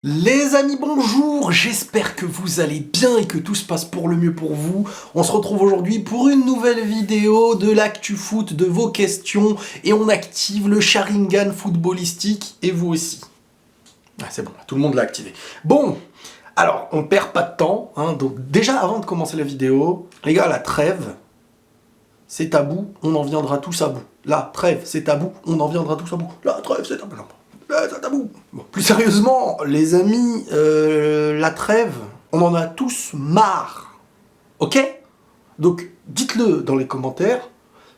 Les amis, bonjour, j'espère que vous allez bien et que tout se passe pour le mieux pour vous. On se retrouve aujourd'hui pour une nouvelle vidéo de l'actu foot, de vos questions, et on active le Sharingan footballistique, et vous aussi. Ah, c'est bon, tout le monde l'a activé. Bon, alors, on perd pas de temps, hein, donc déjà avant de commencer la vidéo, les gars, la trêve, c'est tabou, on en viendra tous à bout. La trêve, c'est tabou, on en viendra tous à bout. La trêve, c'est tabou. C'est tabou. Bon, plus sérieusement, les amis, la trêve, on en a tous marre. Ok? Donc, dites-le dans les commentaires,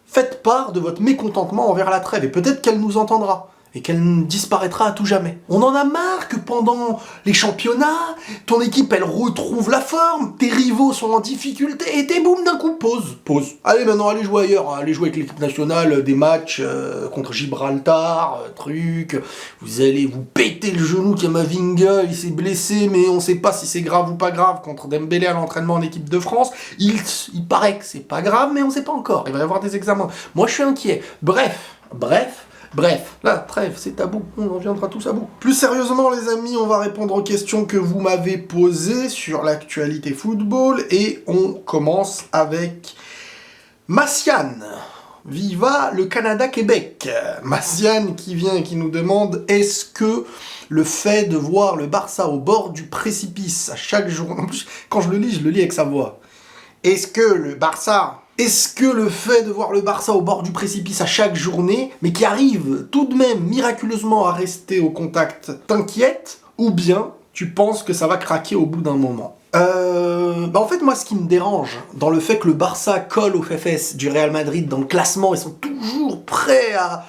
faites part de votre mécontentement envers la trêve, et peut-être qu'elle nous entendra, et qu'elle disparaîtra à tout jamais. On en a marre que pendant les championnats, ton équipe, elle retrouve la forme, tes rivaux sont en difficulté, et t'es boum d'un coup, pause. Allez, maintenant, allez jouer ailleurs, allez jouer avec l'équipe nationale, des matchs contre Gibraltar, vous allez vous péter le genou, Kamavinga, il s'est blessé, mais on sait pas si c'est grave ou pas grave, contre Dembélé à l'entraînement en équipe de France, il paraît que c'est pas grave, mais on sait pas encore, il va y avoir des examens. Moi, je suis inquiet. Bref, la trêve, c'est tabou, on en viendra tous à bout. Plus sérieusement, les amis, on va répondre aux questions que vous m'avez posées sur l'actualité football, et on commence avec Massian. Viva le Canada-Québec. Massian qui vient et qui nous demande: est-ce que le fait de voir le Barça au bord du précipice à chaque jour... En plus, quand je le lis avec sa voix. Est-ce que le fait de voir le Barça au bord du précipice à chaque journée, mais qui arrive tout de même miraculeusement à rester au contact, t'inquiète, ou bien tu penses que ça va craquer au bout d'un moment? En fait, moi, ce qui me dérange dans le fait que le Barça colle aux fesses du Real Madrid dans le classement, ils sont toujours prêts à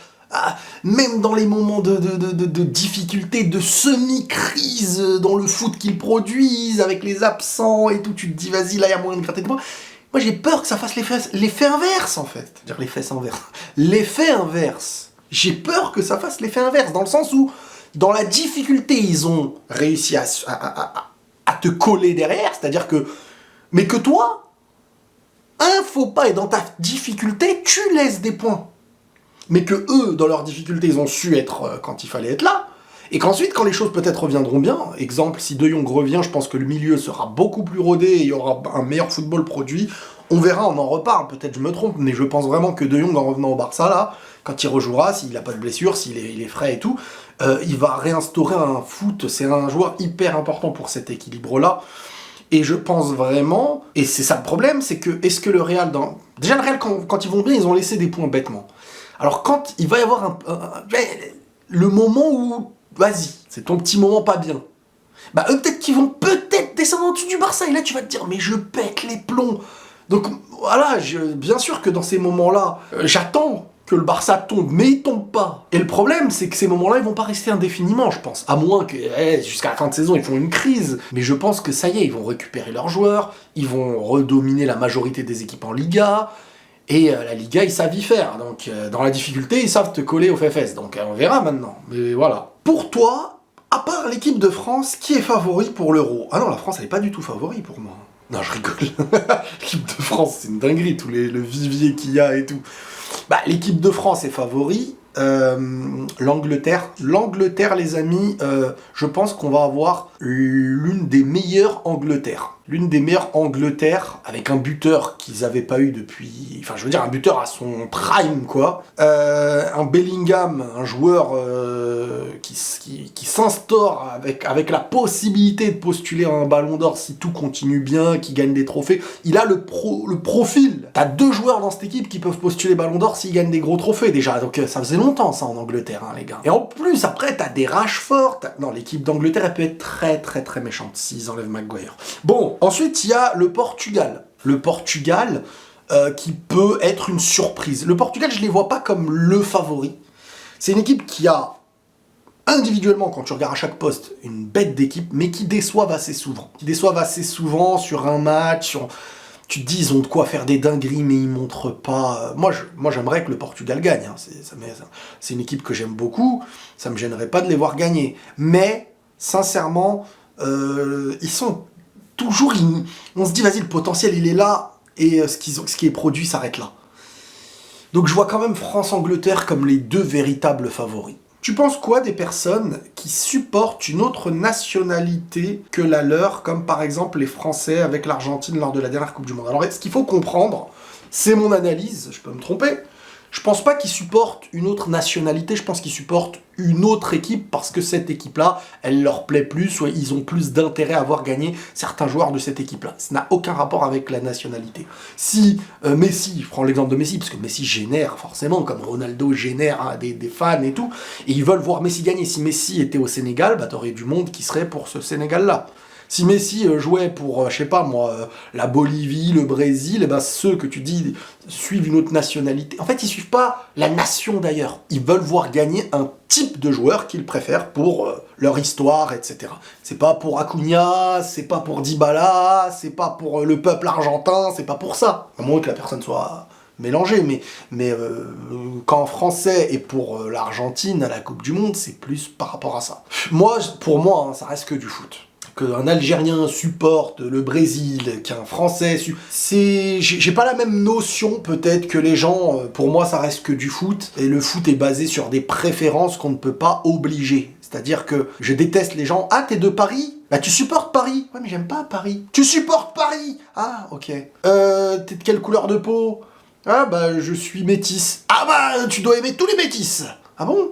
même dans les moments de difficulté, de semi-crise dans le foot qu'ils produisent, avec les absents et tout, tu te dis, vas-y, là, il y a moyen de gratter des points. Moi, j'ai peur que ça fasse l'effet inverse, en fait. C'est-à-dire les fesses inverses. L'effet inverse. J'ai peur que ça fasse l'effet inverse, dans le sens où, dans la difficulté, ils ont réussi à te coller derrière, c'est-à-dire que... Mais que toi, un faux pas et dans ta difficulté, tu laisses des points. Mais que eux, dans leur difficulté, ils ont su être quand il fallait être là, et qu'ensuite, quand les choses peut-être reviendront bien, exemple, si De Jong revient, je pense que le milieu sera beaucoup plus rodé, et il y aura un meilleur football produit, on verra, on en reparle, peut-être je me trompe, mais je pense vraiment que De Jong, en revenant au Barça, là, quand il rejouera, s'il n'a pas de blessure, s'il est frais et tout, il va réinstaurer un foot, c'est un joueur hyper important pour cet équilibre-là. Et je pense vraiment, et c'est ça le problème, c'est que, est-ce que le Real, déjà le Real, quand ils vont bien, ils ont laissé des points bêtement. Alors quand il va y avoir le moment où, vas-y, c'est ton petit moment pas bien, bah eux peut-être qu'ils vont peut-être descendre en dessous du Barça, et là tu vas te dire, mais je pète les plombs. Donc voilà, bien sûr que dans ces moments-là, j'attends que le Barça tombe, mais il tombe pas. Et le problème, c'est que ces moments-là, ils vont pas rester indéfiniment, je pense. À moins que, jusqu'à la fin de saison, ils font une crise. Mais je pense que ça y est, ils vont récupérer leurs joueurs, ils vont redominer la majorité des équipes en Liga, et la Liga, ils savent y faire. Donc, dans la difficulté, ils savent te coller aux fesses. Donc, on verra maintenant. Mais voilà. Pour toi, à part l'équipe de France, qui est favori pour l'Euro? Ah non, la France, elle est pas du tout favori pour moi. Non, je rigole. L'équipe de France, c'est une dinguerie, le vivier qu'il y a et tout. Bah, l'équipe de France est favori. L'Angleterre, les amis, je pense qu'on va avoir l'une des meilleures Angleterres. L'une des meilleures Angleterres, avec un buteur qu'ils n'avaient pas eu depuis... Enfin, je veux dire, un buteur à son prime, quoi. Un Bellingham, un joueur qui s'instaure avec la possibilité de postuler à un ballon d'or si tout continue bien, qui gagne des trophées. Il a le profil. T'as 2 joueurs dans cette équipe qui peuvent postuler ballon d'or s'ils gagnent des gros trophées, déjà. Donc, ça faisait longtemps, ça, en Angleterre, hein, les gars. Et en plus, après, t'as des Rashford. Non, l'équipe d'Angleterre, elle peut être très, très, très méchante s'ils enlèvent Maguire. Bon, ensuite, il y a le Portugal. Le Portugal, qui peut être une surprise. Le Portugal, je les vois pas comme le favori. C'est une équipe qui a, individuellement, quand tu regardes à chaque poste, une bête d'équipe, mais qui déçoivent assez souvent. Qui déçoivent assez souvent sur un match, tu te dis, ils ont de quoi faire des dingueries, mais ils montrent pas... Moi, j'aimerais que le Portugal gagne. Hein. C'est une équipe que j'aime beaucoup. Ça me gênerait pas de les voir gagner. Mais, sincèrement, ils sont toujours... On se dit, vas-y, le potentiel, il est là, et ce qui est produit s'arrête là. Donc, je vois quand même France-Angleterre comme les 2 véritables favoris. Tu penses quoi des personnes qui supportent une autre nationalité que la leur, comme par exemple les Français avec l'Argentine lors de la dernière Coupe du Monde? Alors, ce qu'il faut comprendre, c'est mon analyse, je peux me tromper, je pense pas qu'ils supportent une autre nationalité, je pense qu'ils supportent une autre équipe parce que cette équipe-là, elle leur plaît plus, ou ils ont plus d'intérêt à voir gagner certains joueurs de cette équipe-là. Ça n'a aucun rapport avec la nationalité. Si Messi, je prends l'exemple de Messi, parce que Messi génère forcément, comme Ronaldo génère des fans et tout, et ils veulent voir Messi gagner. Si Messi était au Sénégal, bah t'aurais du monde qui serait pour ce Sénégal-là. Si Messi jouait pour, je sais pas moi, la Bolivie, le Brésil, et ben ceux que tu dis suivent une autre nationalité. En fait, ils suivent pas la nation d'ailleurs. Ils veulent voir gagner un type de joueur qu'ils préfèrent pour leur histoire, etc. C'est pas pour Acuna, c'est pas pour Dybala, c'est pas pour le peuple argentin, c'est pas pour ça. À moins que la personne soit mélangée, mais quand français et pour l'Argentine à la Coupe du Monde, c'est plus par rapport à ça. Pour moi, hein, ça reste que du foot. Qu'un Algérien supporte le Brésil, qu'un Français... J'ai pas la même notion peut-être que les gens. Pour moi, ça reste que du foot. Et le foot est basé sur des préférences qu'on ne peut pas obliger. C'est-à-dire que je déteste les gens. Ah, t'es de Paris? Bah, tu supportes Paris? Ouais, mais j'aime pas Paris. Tu supportes Paris? Ah, ok. T'es de quelle couleur de peau? Ah, bah, je suis métisse. Ah, bah, tu dois aimer tous les métisses. Ah bon?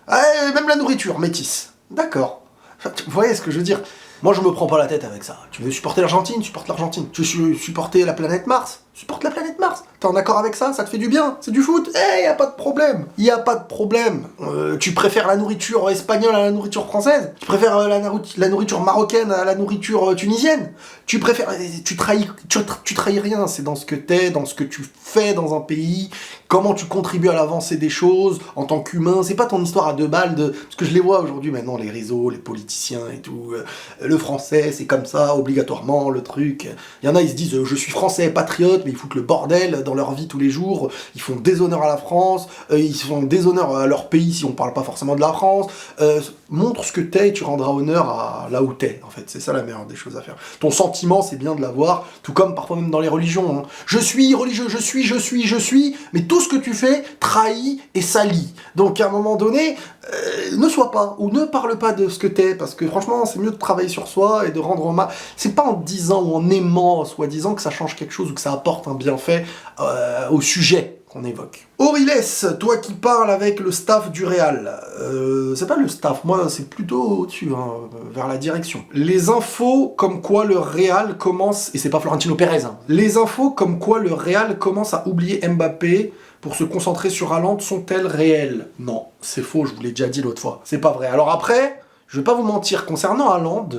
Même la nourriture, métisse. D'accord. Vous voyez ce que je veux dire? Moi, je me prends pas la tête avec ça. Tu veux supporter l'Argentine? Supporte l'Argentine. Tu veux supporter la planète Mars? Supporte la planète Mars. T'es en accord avec ça? Ça te fait du bien? C'est du foot? Y a pas de problème. Y a pas de problème. Tu préfères la nourriture espagnole à la nourriture française? Tu préfères la nourriture marocaine à la nourriture tunisienne? Tu préfères... Tu trahis rien. C'est dans ce que t'es, dans ce que tu fais dans un pays, comment tu contribues à l'avancée des choses en tant qu'humain. C'est pas ton histoire à 2 balles de... Parce que je les vois aujourd'hui maintenant, les réseaux, les politiciens et tout. Le français, c'est comme ça, obligatoirement, le truc. Il y en a, ils se disent, je suis français, patriote, mais ils foutent le bordel dans leur vie tous les jours. Ils font déshonneur à la France, ils font déshonneur à leur pays si on parle pas forcément de la France. Montre ce que t'es et tu rendras honneur à là où t'es, en fait. C'est ça la meilleure des choses à faire. Ton sentiment, c'est bien de l'avoir, tout comme parfois même dans les religions. Hein. Je suis religieux, je suis, mais tout ce que tu fais trahit et salit. Donc à un moment donné, ne sois pas, ou ne parle pas de ce que t'es, parce que franchement, c'est mieux de travailler sur soi et de rendre hommage. C'est pas en disant ou en aimant, soi-disant, que ça change quelque chose ou que ça apporte un bienfait au sujet qu'on évoque. Auriles, toi qui parles avec le staff du Real, c'est pas le staff, moi c'est plutôt au-dessus, hein, vers la direction. Les infos comme quoi le Real commence, et c'est pas Florentino Pérez, hein, les infos comme quoi le Real commence à oublier Mbappé pour se concentrer sur Haaland sont-elles réelles? Non, c'est faux, je vous l'ai déjà dit l'autre fois. C'est pas vrai. Alors après, je vais pas vous mentir, concernant Haaland,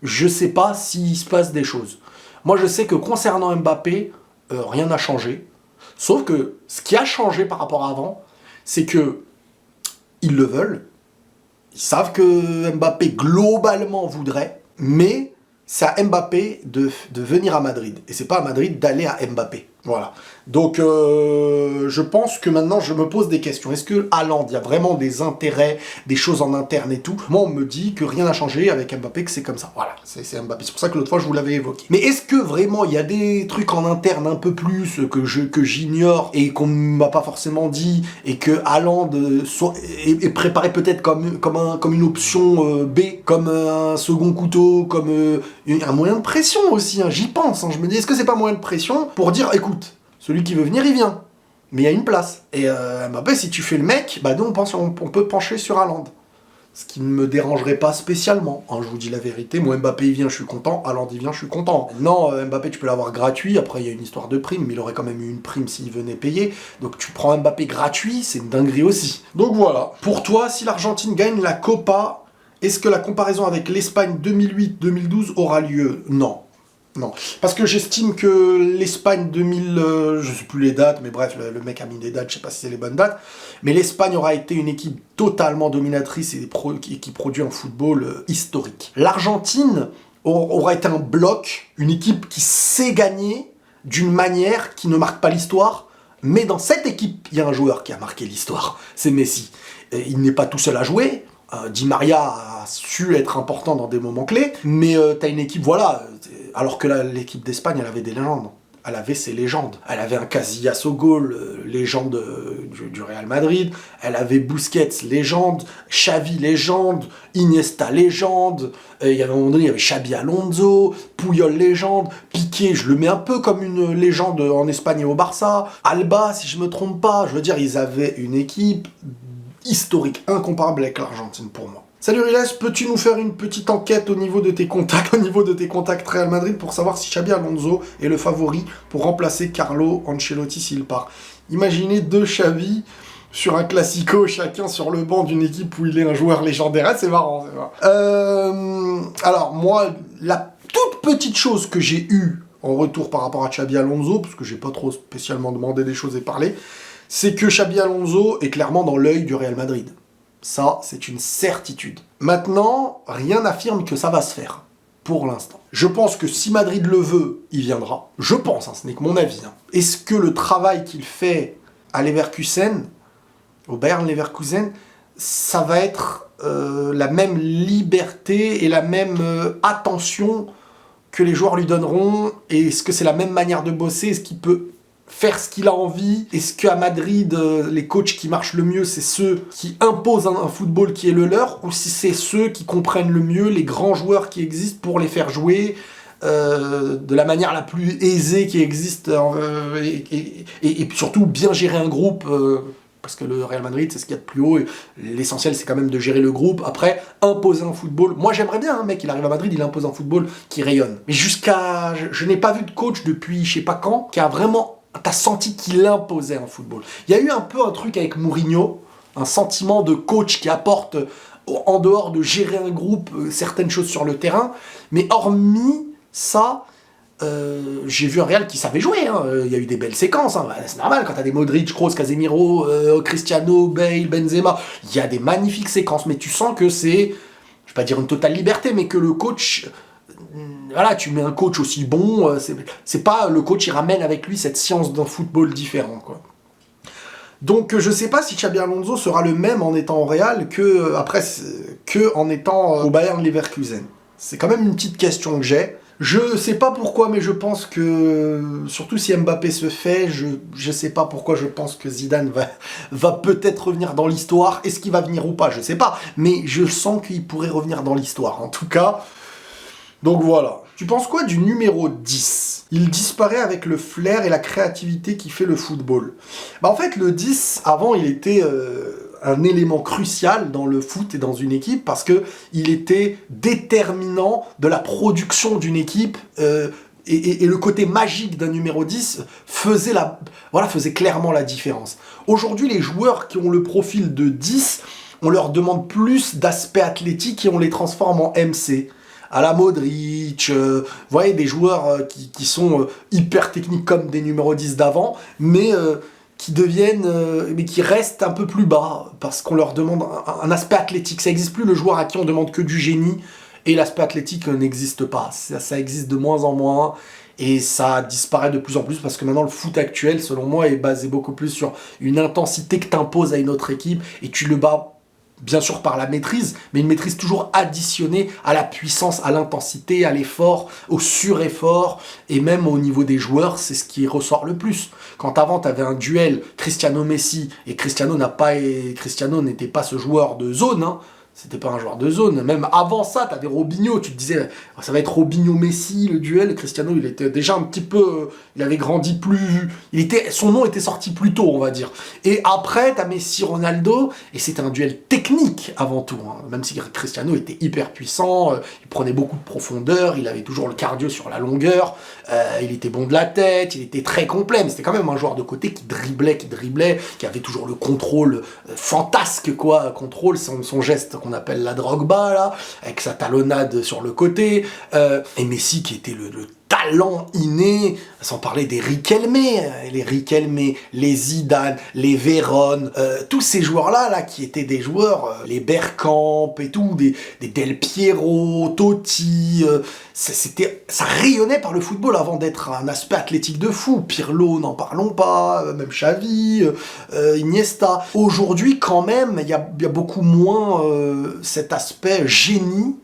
je sais pas s'il se passe des choses. Moi je sais que concernant Mbappé, rien n'a changé. Sauf que ce qui a changé par rapport à avant, c'est que ils le veulent. Ils savent que Mbappé globalement voudrait, mais c'est à Mbappé de venir à Madrid. Et c'est pas à Madrid d'aller à Mbappé. Voilà. Donc, je pense que maintenant, je me pose des questions. Est-ce que Haaland, il y a vraiment des intérêts, des choses en interne et tout? Moi, on me dit que rien n'a changé avec Mbappé, que c'est comme ça. Voilà, c'est Mbappé. C'est pour ça que l'autre fois, je vous l'avais évoqué. Mais est-ce que vraiment, il y a des trucs en interne un peu plus que j'ignore et qu'on ne m'a pas forcément dit, et que Haaland est préparé peut-être comme une option B, comme un second couteau, comme un moyen de pression aussi, hein, j'y pense. Hein. Je me dis, est-ce que c'est pas un moyen de pression pour dire, écoute, celui qui veut venir, il vient. Mais il y a une place. Et Mbappé, si tu fais le mec, bah nous, on peut pencher sur Haaland. Ce qui ne me dérangerait pas spécialement. Hein, je vous dis la vérité. Moi, Mbappé, il vient, je suis content. Haaland, il vient, je suis content. Non, Mbappé, tu peux l'avoir gratuit. Après, il y a une histoire de prime. Mais il aurait quand même eu une prime s'il venait payer. Donc, tu prends Mbappé gratuit, c'est une dinguerie aussi. Donc, voilà. Pour toi, si l'Argentine gagne la Copa, est-ce que la comparaison avec l'Espagne 2008-2012 aura lieu? Non. Non, parce que j'estime que l'Espagne 2000, je sais plus les dates, mais bref, le mec a mis des dates, je sais pas si c'est les bonnes dates, mais l'Espagne aura été une équipe totalement dominatrice et qui produit un football historique. L'Argentine aura été un bloc, une équipe qui sait gagner d'une manière qui ne marque pas l'histoire, mais dans cette équipe, il y a un joueur qui a marqué l'histoire, c'est Messi. Et il n'est pas tout seul à jouer. Di Maria a su être important dans des moments clés, mais t'as une équipe, voilà, alors que l'équipe d'Espagne, elle avait des légendes. Elle avait ses légendes. Elle avait un Casillas au goal, légende du Real Madrid. Elle avait Busquets, légende. Xavi, légende. Iniesta, légende. Il y avait un moment donné, il y avait Xabi Alonso. Puyol, légende. Piqué, je le mets un peu comme une légende en Espagne et au Barça. Alba, si je me trompe pas. Je veux dire, ils avaient une équipe historique, incomparable avec l'Argentine pour moi. Salut Riles, peux-tu nous faire une petite enquête au niveau de tes contacts, Real Madrid pour savoir si Xabi Alonso est le favori pour remplacer Carlo Ancelotti s'il part? Imaginez deux Xavi sur un classico, chacun sur le banc d'une équipe où il est un joueur légendaire. Ah, c'est marrant, c'est marrant. Alors moi, la toute petite chose que j'ai eue en retour par rapport à Xabi Alonso, parce que j'ai pas trop spécialement demandé des choses et parlé, c'est que Xabi Alonso est clairement dans l'œil du Real Madrid. Ça, c'est une certitude. Maintenant, rien n'affirme que ça va se faire, pour l'instant. Je pense que si Madrid le veut, il viendra. Je pense, ce n'est que mon avis. Est-ce que le travail qu'il fait à Leverkusen, au Bayern Leverkusen, ça va être la même liberté et la même attention que les joueurs lui donneront? Et est-ce que c'est la même manière de bosser? Est-ce qu'il peut faire ce qu'il a envie? Est-ce qu'à Madrid, les coachs qui marchent le mieux, c'est ceux qui imposent un football qui est le leur, ou si c'est ceux qui comprennent le mieux les grands joueurs qui existent pour les faire jouer de la manière la plus aisée qui existe, et surtout bien gérer un groupe, parce que le Real Madrid, c'est ce qu'il y a de plus haut, et l'essentiel, c'est quand même de gérer le groupe. Après, imposer un football. Moi, j'aimerais bien, un mec, il arrive à Madrid, il impose un football qui rayonne. Mais je n'ai pas vu de coach depuis je sais pas quand, qui a vraiment... T'as senti qu'il imposait un football. Il y a eu un peu un truc avec Mourinho, un sentiment de coach qui apporte, en dehors de gérer un groupe, certaines choses sur le terrain. Mais hormis ça, j'ai vu un Real qui savait jouer. Il y a eu des belles séquences. C'est normal, quand t'as des Modric, Kroos, Casemiro, Cristiano, Bale, Benzema, il y a des magnifiques séquences. Mais tu sens que c'est, je vais pas dire une totale liberté, mais que le coach... Voilà, tu mets un coach aussi bon, c'est pas le coach, il ramène avec lui cette science d'un football différent, quoi. Donc je sais pas si Xabi Alonso sera le même en étant au Real que en étant au Bayern Leverkusen. C'est quand même une petite question que j'ai. Je sais pas pourquoi, mais je pense que, surtout si Mbappé se fait, je sais pas pourquoi, je pense que Zidane va peut-être revenir dans l'histoire. Est-ce qu'il va venir ou pas, je sais pas. Mais je sens qu'il pourrait revenir dans l'histoire, en tout cas. Donc voilà. Tu penses quoi du numéro 10? Il disparaît avec le flair et la créativité qui fait le football. En fait, le 10, avant, il était un élément crucial dans le foot et dans une équipe parce que il était déterminant de la production d'une équipe et le côté magique d'un numéro 10 faisait clairement la différence. Aujourd'hui, les joueurs qui ont le profil de 10, on leur demande plus d'aspect athlétique et on les transforme en MC. À la Modric, vous voyez, des joueurs qui sont hyper techniques comme des numéros 10 d'avant, mais qui deviennent, mais qui restent un peu plus bas, parce qu'on leur demande un aspect athlétique. Ça n'existe plus le joueur à qui on demande que du génie, et l'aspect athlétique n'existe pas. Ça existe de moins en moins, et ça disparaît de plus en plus, parce que maintenant le foot actuel, selon moi, est basé beaucoup plus sur une intensité que tu imposes à une autre équipe, et tu le bats bien sûr par la maîtrise, mais une maîtrise toujours additionnée à la puissance, à l'intensité, à l'effort, au sureffort, et même au niveau des joueurs, c'est ce qui ressort le plus. Quand avant, tu avais un duel Cristiano-Messi, et Cristiano n'était pas ce joueur de zone, c'était pas un joueur de zone. Même avant ça, t'avais Robinho, tu te disais, ça va être Robinho-Messi, le duel. Cristiano, il était déjà un petit peu... Il avait grandi plus... son nom était sorti plus tôt, on va dire. Et après, t'as Messi-Ronaldo, et c'était un duel technique avant tout. Même si Cristiano était hyper puissant, il prenait beaucoup de profondeur, il avait toujours le cardio sur la longueur, il était bon de la tête, il était très complet, mais c'était quand même un joueur de côté qui driblait, qui avait toujours le contrôle fantasque, quoi. Contrôle, son geste qu'on appelle la Drogba, là, avec sa talonnade sur le côté, et Messi qui était le talent inné, sans parler des Riquelme, les Zidane, les Vérone, tous ces joueurs-là qui étaient des joueurs, les Bergkamp et tout, des Del Piero, Totti, ça rayonnait par le football avant d'être un aspect athlétique de fou. Pirlo, n'en parlons pas, même Xavi, Iniesta. Aujourd'hui, quand même, il y a beaucoup moins cet aspect génie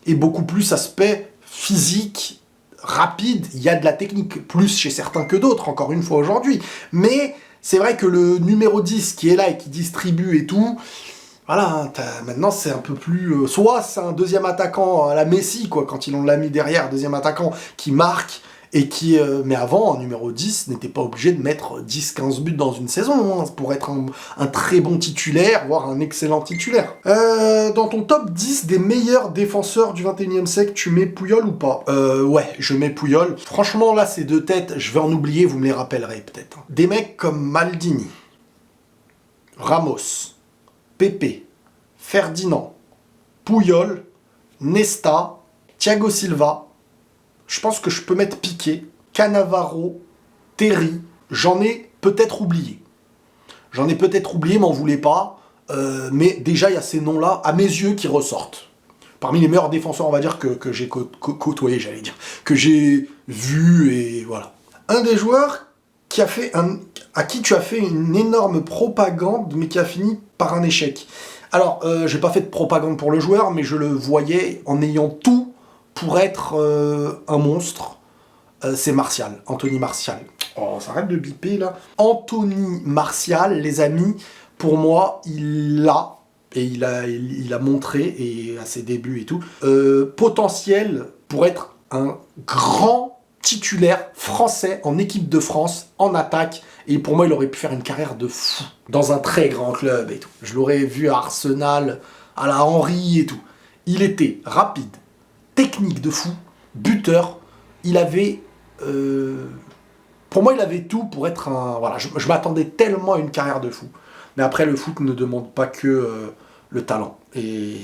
et beaucoup plus aspect physique, rapide, il y a de la technique, plus chez certains que d'autres, encore une fois aujourd'hui. Mais c'est vrai que le numéro 10 qui est là et qui distribue et tout, voilà, maintenant c'est un peu plus... soit c'est un deuxième attaquant à la Messi, quoi, quand ils l'ont mis derrière, deuxième attaquant qui marque, et qui... mais avant, un numéro 10 n'était pas obligé de mettre 10-15 buts dans une saison, hein, pour être un très bon titulaire, voire un excellent titulaire. Dans ton top 10 des meilleurs défenseurs du 21e siècle, tu mets Puyol ou pas? Ouais, je mets Puyol. Franchement, là, ces deux têtes, je vais en oublier, vous me les rappellerez peut-être. Des mecs comme Maldini, Ramos, Pepe, Ferdinand, Puyol, Nesta, Thiago Silva. Je pense que je peux mettre Piqué, Cannavaro, Terry. J'en ai peut-être oublié. M'en voulez pas. Mais déjà, il y a ces noms-là, à mes yeux, qui ressortent. Parmi les meilleurs défenseurs, on va dire, que j'ai côtoyé, j'allais dire. Que j'ai vu, et voilà. Un des joueurs à qui tu as fait une énorme propagande, mais qui a fini par un échec. Alors, j'ai pas fait de propagande pour le joueur, mais je le voyais en ayant tout pour être un monstre. C'est Martial, Anthony Martial. Oh, ça arrête de biper, là. Anthony Martial, les amis, pour moi, il a montré, et à ses débuts et tout, potentiel pour être un grand titulaire français en équipe de France, en attaque, et pour moi, il aurait pu faire une carrière de fou, dans un très grand club et tout. Je l'aurais vu à Arsenal, à la Henry et tout. Il était rapide, technique de fou, buteur, il avait... pour moi, il avait tout pour être un... Voilà, je m'attendais tellement à une carrière de fou. Mais après, le foot ne demande pas que le talent et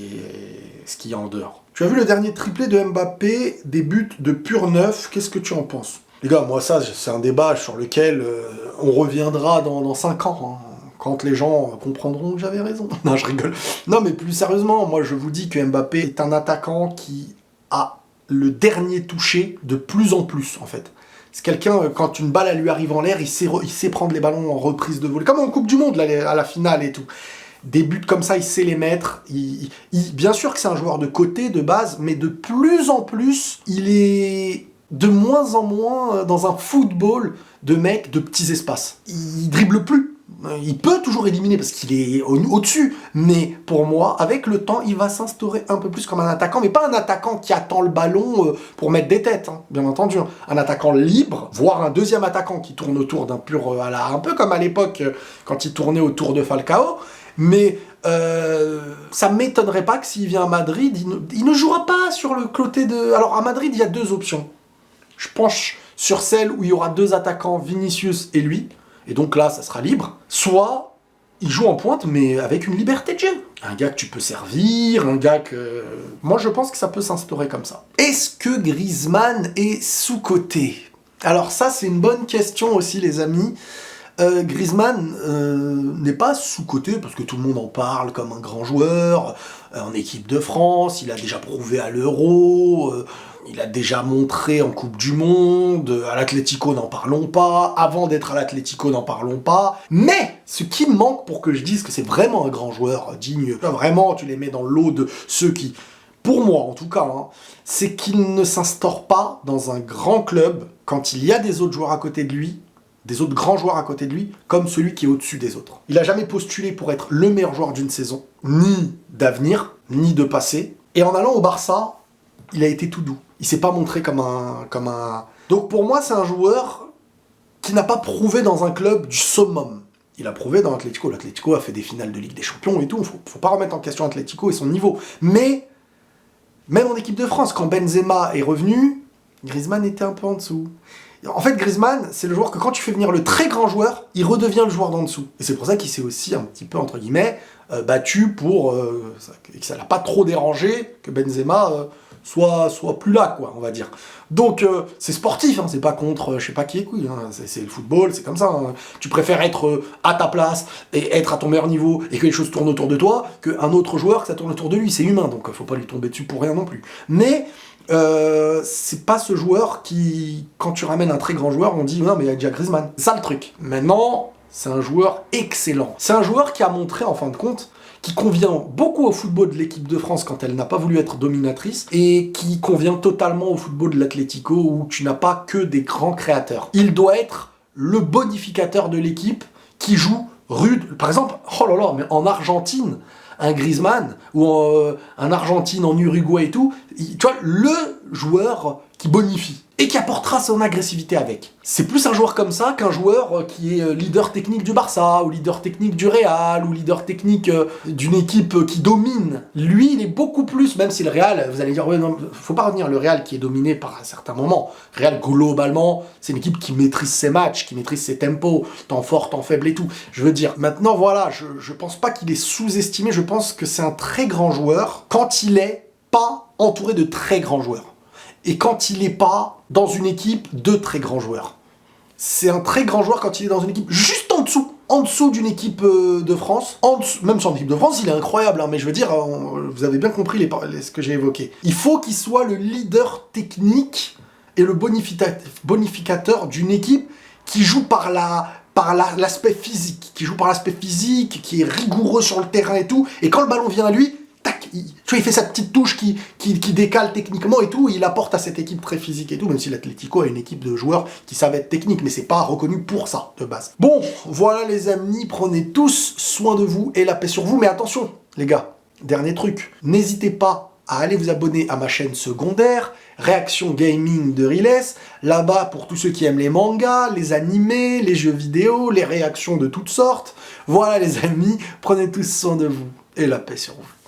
ce qu'il y a en dehors. Tu as vu le dernier triplé de Mbappé, des buts de pur neuf, qu'est-ce que tu en penses? Les gars, moi ça, c'est un débat sur lequel on reviendra dans 5 ans, hein, quand les gens comprendront que j'avais raison. Non, je rigole. Non, mais plus sérieusement, moi je vous dis que Mbappé est un attaquant qui a le dernier touché de plus en plus, en fait. C'est quelqu'un, quand une balle elle lui arrive en l'air, il sait prendre les ballons en reprise de volée, comme en Coupe du Monde, là, à la finale et tout. Des buts comme ça, il sait les mettre. Bien sûr que c'est un joueur de côté, de base, mais de plus en plus, il est de moins en moins dans un football de mecs de petits espaces. Il dribble plus. Il peut toujours éliminer parce qu'il est au-dessus, mais pour moi, avec le temps, il va s'instaurer un peu plus comme un attaquant, mais pas un attaquant qui attend le ballon pour mettre des têtes, hein, bien entendu. Un attaquant libre, voire un deuxième attaquant qui tourne autour d'un pur... un peu comme à l'époque, quand il tournait autour de Falcao, mais ça m'étonnerait pas que s'il vient à Madrid, il ne jouera pas sur le côté de... Alors à Madrid, il y a deux options. Je penche sur celle où il y aura deux attaquants, Vinicius et lui, et donc là, ça sera libre. Soit, il joue en pointe, mais avec une liberté de jeu. Un gars que tu peux servir, un gars que... Moi, je pense que ça peut s'instaurer comme ça. Est-ce que Griezmann est sous-coté? Alors ça, c'est une bonne question aussi, les amis. Griezmann n'est pas sous-coté, parce que tout le monde en parle comme un grand joueur, en équipe de France, il a déjà prouvé à l'Euro... il a déjà montré en Coupe du Monde, à l'Atlético, n'en parlons pas, avant d'être à l'Atlético, n'en parlons pas. Mais ce qui me manque pour que je dise que c'est vraiment un grand joueur digne, vraiment tu les mets dans le lot de ceux qui, pour moi en tout cas, hein, c'est qu'il ne s'instaure pas dans un grand club quand il y a des autres joueurs à côté de lui, des autres grands joueurs à côté de lui, comme celui qui est au-dessus des autres. Il n'a jamais postulé pour être le meilleur joueur d'une saison, ni d'avenir, ni de passé. Et en allant au Barça, il a été tout doux. Il s'est pas montré comme un... Donc pour moi, c'est un joueur qui n'a pas prouvé dans un club du summum. Il a prouvé dans l'Atlético. L'Atlético a fait des finales de Ligue des Champions et tout. Faut pas remettre en question l'Atlético et son niveau. Mais, même en équipe de France, quand Benzema est revenu, Griezmann était un peu en dessous. En fait, Griezmann, c'est le joueur que quand tu fais venir le très grand joueur, il redevient le joueur d'en dessous. Et c'est pour ça qu'il s'est aussi un petit peu, entre guillemets, battu pour... et que ça l'a pas trop dérangé que Benzema... soit plus là, quoi, on va dire. Donc, c'est sportif, hein, c'est pas contre je sais pas qui est couille, hein, c'est le football, c'est comme ça. Hein. Tu préfères être à ta place et être à ton meilleur niveau et que les choses tournent autour de toi qu'un autre joueur que ça tourne autour de lui, c'est humain, donc faut pas lui tomber dessus pour rien non plus. Mais, c'est pas ce joueur qui, quand tu ramènes un très grand joueur, on dit non mais il y a déjà Griezmann. C'est ça le truc. Maintenant, c'est un joueur excellent. C'est un joueur qui a montré, en fin de compte, qui convient beaucoup au football de l'équipe de France quand elle n'a pas voulu être dominatrice, et qui convient totalement au football de l'Atlético où tu n'as pas que des grands créateurs. Il doit être le bonificateur de l'équipe qui joue rude. Par exemple, oh là là, mais en Argentine, un Griezmann, ou un Argentine en Uruguay et tout, tu vois, le joueur qui bonifie et qui apportera son agressivité avec. C'est plus un joueur comme ça qu'un joueur qui est leader technique du Barça, ou leader technique du Real, ou leader technique d'une équipe qui domine. Lui, il est beaucoup plus, même si le Real, vous allez dire, ouais, non, faut pas revenir, le Real qui est dominé par un certain moment. Le Real, globalement, c'est une équipe qui maîtrise ses matchs, qui maîtrise ses tempos, temps fort, temps faible et tout. Je veux dire, maintenant, voilà, je pense pas qu'il est sous-estimé, je pense que c'est un très grand joueur quand il est pas entouré de très grands joueurs. Et quand il n'est pas dans une équipe de très grands joueurs. C'est un très grand joueur quand il est dans une équipe juste en dessous d'une équipe de France, même sans équipe de France, il est incroyable, hein, mais je veux dire, vous avez bien compris ce que j'ai évoqué. Il faut qu'il soit le leader technique et le bonificateur d'une équipe qui joue par l'aspect physique, qui est rigoureux sur le terrain et tout, et quand le ballon vient à lui, tac, tu vois, il fait sa petite touche qui décale techniquement et tout, et il apporte à cette équipe très physique et tout, même si l'Atlético a une équipe de joueurs qui savent être techniques, mais c'est pas reconnu pour ça, de base. Bon, voilà les amis, prenez tous soin de vous et la paix sur vous, mais attention, les gars, dernier truc, n'hésitez pas à aller vous abonner à ma chaîne secondaire, Réaction Gaming de Riles, là-bas pour tous ceux qui aiment les mangas, les animés, les jeux vidéo, les réactions de toutes sortes. Voilà les amis, prenez tous soin de vous et la paix sur vous.